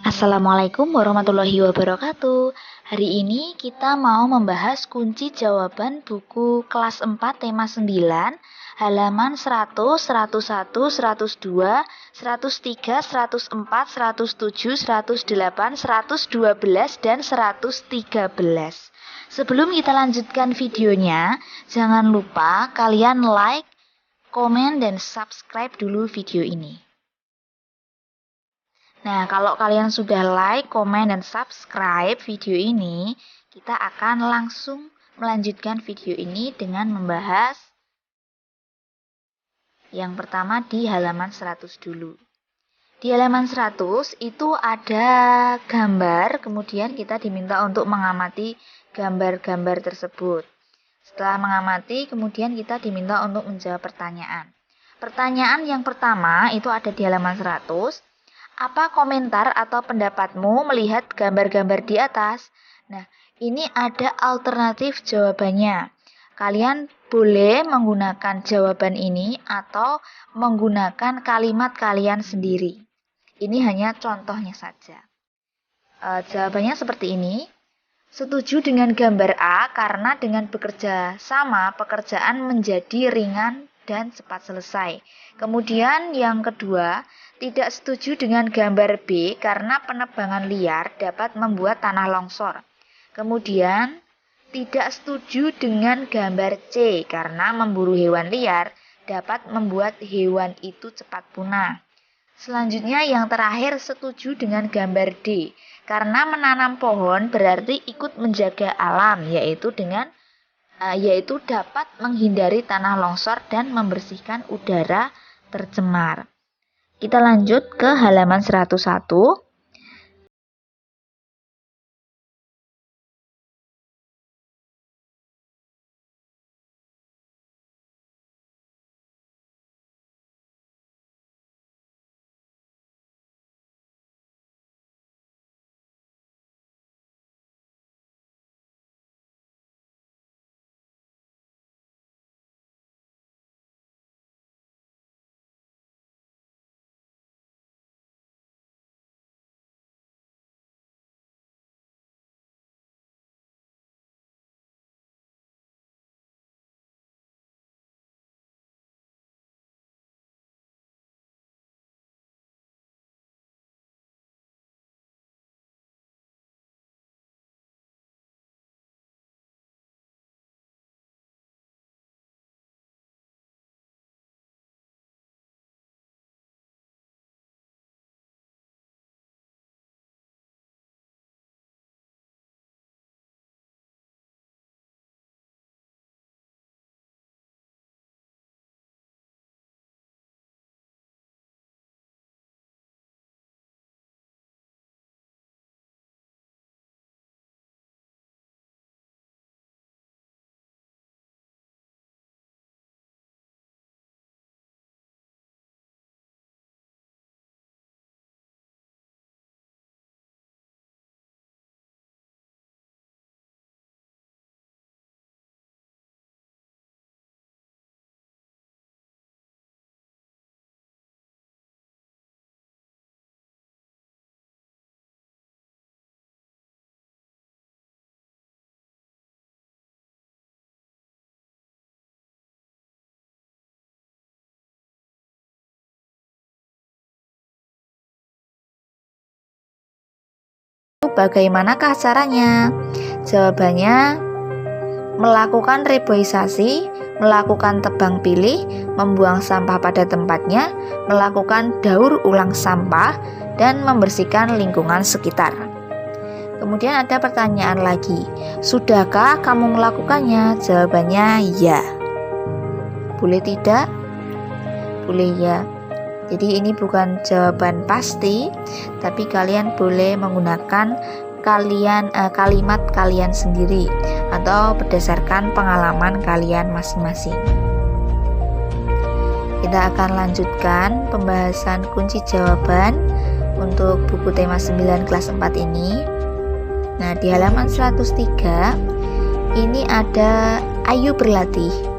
Assalamualaikum warahmatullahi wabarakatuh. Hari ini kita mau membahas kunci jawaban buku kelas 4 tema 9, halaman 100, 101, 102, 103, 104, 107, 108, 112, dan 113. Sebelum kita lanjutkan videonya, jangan lupa kalian like, komen, dan subscribe dulu video ini. Nah, kalau kalian sudah like, komen, dan subscribe video ini, kita akan langsung melanjutkan video ini dengan membahas yang pertama di halaman 100 dulu. Di halaman 100 itu ada gambar, kemudian kita diminta untuk mengamati gambar-gambar tersebut. Setelah mengamati, kemudian kita diminta untuk menjawab pertanyaan. Pertanyaan yang pertama itu ada di halaman 100. Apa komentar atau pendapatmu melihat gambar-gambar di atas? Nah, ini ada alternatif jawabannya. Kalian boleh menggunakan jawaban ini atau menggunakan kalimat kalian sendiri. Ini hanya contohnya saja. Jawabannya seperti ini. Setuju dengan gambar A karena dengan bekerja sama, pekerjaan menjadi ringan dan cepat selesai. Kemudian yang kedua, tidak setuju dengan gambar B karena penebangan liar dapat membuat tanah longsor. Kemudian, tidak setuju dengan gambar C karena memburu hewan liar dapat membuat hewan itu cepat punah. Selanjutnya yang terakhir, setuju dengan gambar D karena menanam pohon berarti ikut menjaga alam, yaitu dapat menghindari tanah longsor dan membersihkan udara tercemar. Kita lanjut ke halaman 101. Bagaimanakah caranya? Jawabannya, melakukan reboisasi, melakukan tebang pilih, membuang sampah pada tempatnya, melakukan daur ulang sampah, dan membersihkan lingkungan sekitar. Kemudian ada pertanyaan lagi, sudahkah kamu melakukannya? Jawabannya ya. Boleh tidak? Boleh ya. Jadi ini bukan jawaban pasti, tapi kalian boleh menggunakan kalimat kalian sendiri atau berdasarkan pengalaman kalian masing-masing. Kita akan lanjutkan pembahasan kunci jawaban untuk buku tema 9 kelas 4 ini. Nah, di halaman 103 ini ada ayo berlatih.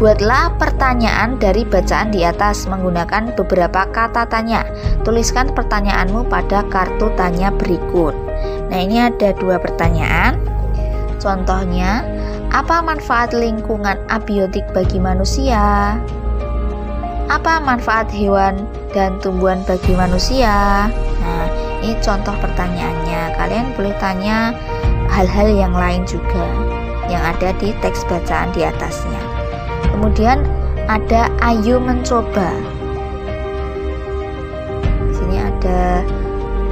Buatlah pertanyaan dari bacaan di atas menggunakan beberapa kata tanya. Tuliskan pertanyaanmu pada kartu tanya berikut. Nah, ini ada 2 pertanyaan. Contohnya, apa manfaat lingkungan abiotik bagi manusia? Apa manfaat hewan dan tumbuhan bagi manusia? Nah, ini contoh pertanyaannya. Kalian boleh tanya hal-hal yang lain juga yang ada di teks bacaan di atasnya. Kemudian ada ayo mencoba. Di sini ada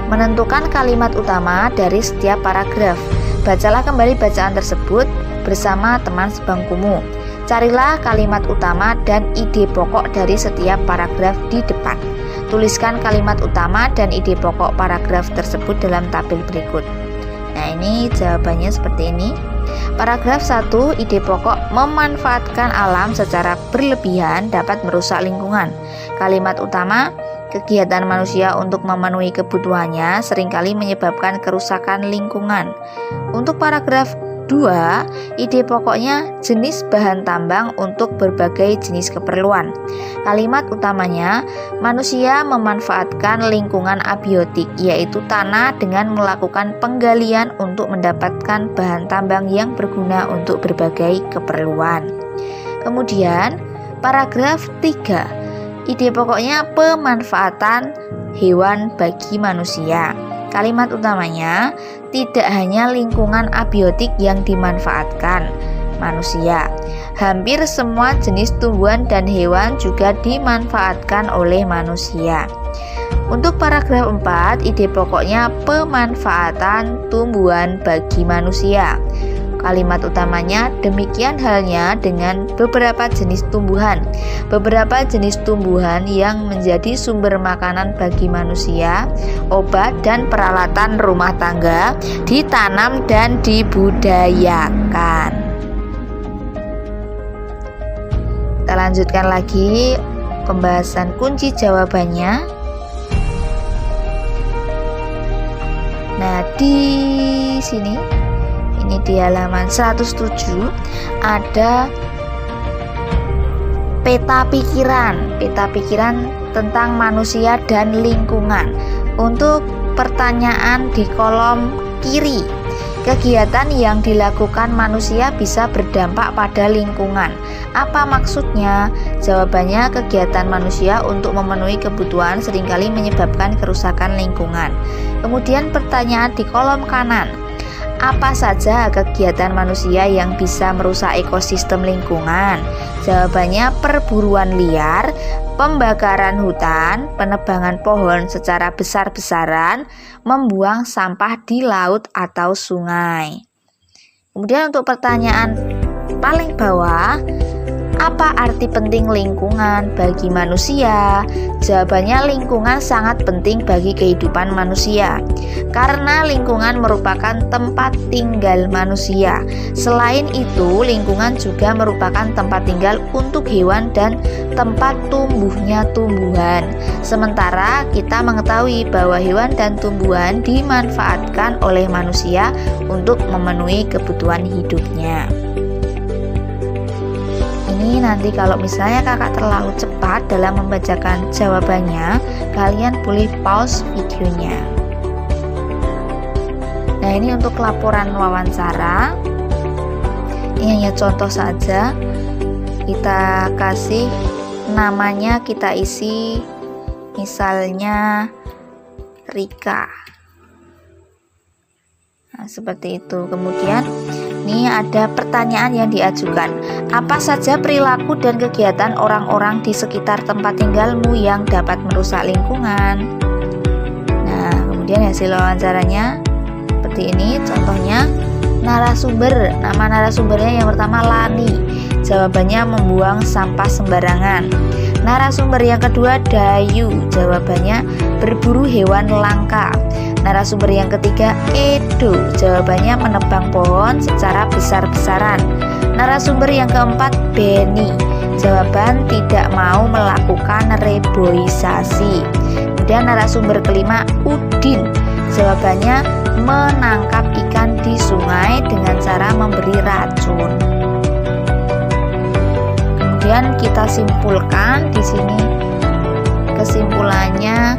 menentukan kalimat utama dari setiap paragraf. Bacalah kembali bacaan tersebut bersama teman sebangkumu. Carilah kalimat utama dan ide pokok dari setiap paragraf di depan. Tuliskan kalimat utama dan ide pokok paragraf tersebut dalam tabel berikut. Nah, ini jawabannya seperti ini. Paragraf 1, ide pokok memanfaatkan alam secara berlebihan dapat merusak lingkungan. Kalimat utama, kegiatan manusia untuk memenuhi kebutuhannya seringkali menyebabkan kerusakan lingkungan. Untuk paragraf 2, ide pokoknya jenis bahan tambang untuk berbagai jenis keperluan. Kalimat utamanya, manusia memanfaatkan lingkungan abiotik, yaitu tanah dengan melakukan penggalian untuk mendapatkan bahan tambang yang berguna untuk berbagai keperluan. Kemudian, paragraf 3, ide pokoknya pemanfaatan hewan bagi manusia. Kalimat utamanya, tidak hanya lingkungan abiotik yang dimanfaatkan manusia. Hampir semua jenis tumbuhan dan hewan juga dimanfaatkan oleh manusia. Untuk paragraf 4, ide pokoknya pemanfaatan tumbuhan bagi manusia. Kalimat utamanya, demikian halnya dengan beberapa jenis tumbuhan. Beberapa jenis tumbuhan yang menjadi sumber makanan bagi manusia, obat dan peralatan rumah tangga ditanam dan dibudayakan. Kita lanjutkan lagi pembahasan kunci jawabannya. Nah, di sini ini di halaman 107 ada peta pikiran tentang manusia dan lingkungan. Untuk pertanyaan di kolom kiri, kegiatan yang dilakukan manusia bisa berdampak pada lingkungan. Apa maksudnya? Jawabannya, kegiatan manusia untuk memenuhi kebutuhan seringkali menyebabkan kerusakan lingkungan. Kemudian pertanyaan di kolom kanan, apa saja kegiatan manusia yang bisa merusak ekosistem lingkungan? Jawabannya, perburuan liar, pembakaran hutan, penebangan pohon secara besar-besaran, membuang sampah di laut atau sungai. Kemudian untuk pertanyaan paling bawah, apa arti penting lingkungan bagi manusia? Jawabannya, lingkungan sangat penting bagi kehidupan manusia karena lingkungan merupakan tempat tinggal manusia. Selain itu, lingkungan juga merupakan tempat tinggal untuk hewan dan tempat tumbuhnya tumbuhan. Sementara kita mengetahui bahwa hewan dan tumbuhan dimanfaatkan oleh manusia untuk memenuhi kebutuhan hidupnya. Ini nanti kalau misalnya kakak terlalu cepat dalam membacakan jawabannya, kalian boleh pause videonya. Nah, ini untuk laporan wawancara. Ini hanya contoh saja. Kita kasih namanya, kita isi misalnya Rika. Nah, seperti itu. Kemudian ini ada pertanyaan yang diajukan. Apa saja perilaku dan kegiatan orang-orang di sekitar tempat tinggalmu yang dapat merusak lingkungan? Nah, kemudian hasil wawancaranya seperti ini. Contohnya, narasumber. Nama narasumbernya yang pertama Lani. Jawabannya membuang sampah sembarangan. Narasumber yang kedua Dayu. Jawabannya berburu hewan langka. Narasumber yang ketiga Edo. Jawabannya menebang pohon secara besar-besaran. Narasumber yang keempat Beni. Jawaban tidak mau melakukan reboisasi. Kemudian narasumber kelima Udin. Jawabannya menangkap ikan di sungai dengan cara memberi racun. Kemudian kita simpulkan di sini, kesimpulannya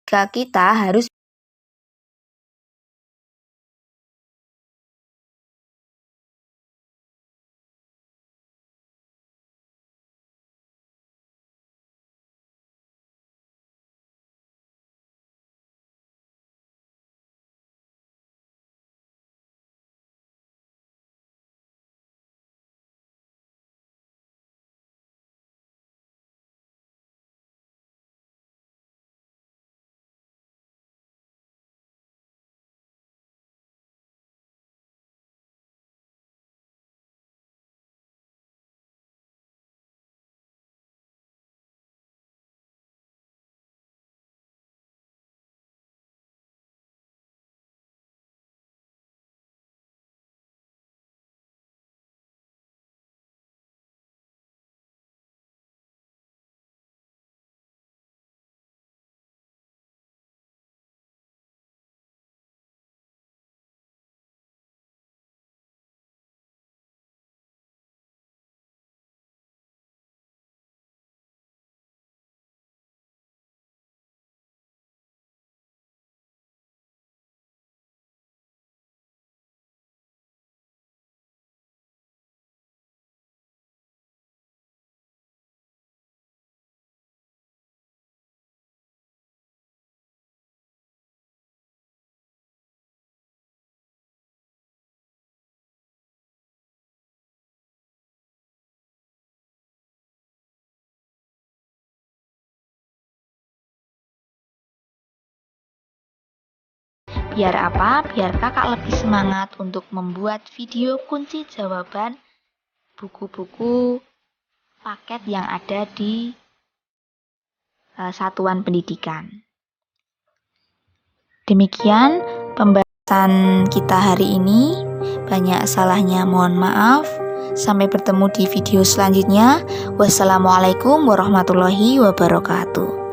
kita harus biar apa? Biar kakak lebih semangat untuk membuat video kunci jawaban buku-buku paket yang ada di satuan pendidikan. Demikian pembahasan kita hari ini. Banyak salahnya, mohon maaf. Sampai bertemu di video selanjutnya. Wassalamualaikum warahmatullahi wabarakatuh.